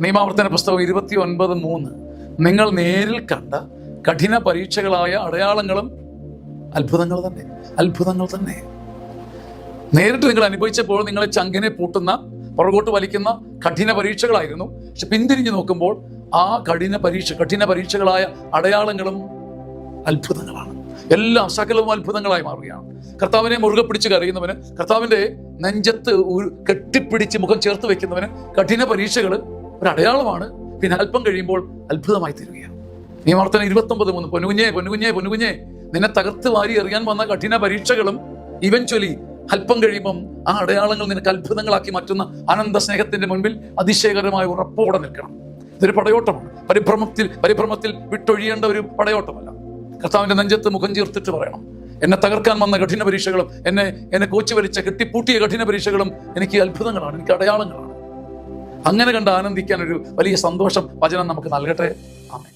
നിയമാവർത്തന പുസ്തകം 29:3 നിങ്ങൾ നേരിൽ കണ്ട കഠിന പരീക്ഷകളായ അടയാളങ്ങളും അത്ഭുതങ്ങൾ തന്നെ നേരിട്ട് നിങ്ങൾ അനുഭവിച്ചപ്പോൾ നിങ്ങളെ ചങ്കിനെ പൂട്ടുന്ന പുറകോട്ട് വലിക്കുന്ന കഠിന പരീക്ഷകളായിരുന്നു. പക്ഷെ പിന്തിരിഞ്ഞു നോക്കുമ്പോൾ ആ കഠിന പരീക്ഷകളായ അടയാളങ്ങളും അത്ഭുതങ്ങളാണ്. എല്ലാം സകലവും അത്ഭുതങ്ങളായി മാറുകയാണ്. കർത്താവിനെ മുറുകെ പിടിച്ച് കരയുന്നവന്, കർത്താവിന്റെ നെഞ്ചത്ത് കെട്ടിപ്പിടിച്ച് മുഖം ചേർത്ത് വെക്കുന്നവന് കഠിന പരീക്ഷകൾ ഒരു അടയാളമാണ്. പിന്നെ അല്പം കഴിയുമ്പോൾ അത്ഭുതമായി തീരുകയാണ്. നിയമാവർത്തനം 29:3 പൊന്നുകുഞ്ഞെ നിന്നെ തകർത്ത് വാരി എറിയാൻ വന്ന കഠിന പരീക്ഷകളും ഇവൻച്വലി അല്പം കഴിയുമ്പം ആ അടയാളങ്ങൾ നിനക്ക് അത്ഭുതങ്ങളാക്കി മാറ്റുന്ന അനന്ത സ്നേഹത്തിന്റെ മുൻപിൽ അതിശയകരമായ ഉറപ്പോടെ നിൽക്കണം. ഇതൊരു പടയോട്ടമാണ്. പരിഭ്രമത്തിൽ വിട്ടൊഴിയേണ്ട ഒരു പടയോട്ടമല്ല. കർത്താവിന്റെ നെഞ്ചത്ത് മുഖം ചേർത്തിട്ട് പറയണം, എന്നെ തകർക്കാൻ വന്ന കഠിന പരീക്ഷകളും എന്നെ കോച്ചു വലിച്ച കെട്ടിപ്പൂട്ടിയ കഠിന പരീക്ഷകളും എനിക്ക് അത്ഭുതങ്ങളാണ്, എനിക്ക് അടയാളങ്ങളാണ്. അങ്ങനെ കണ്ട് ആനന്ദിക്കാൻ ഒരു വലിയ സന്തോഷം വചനം നമുക്ക് നൽകട്ടെ. ആമേൻ.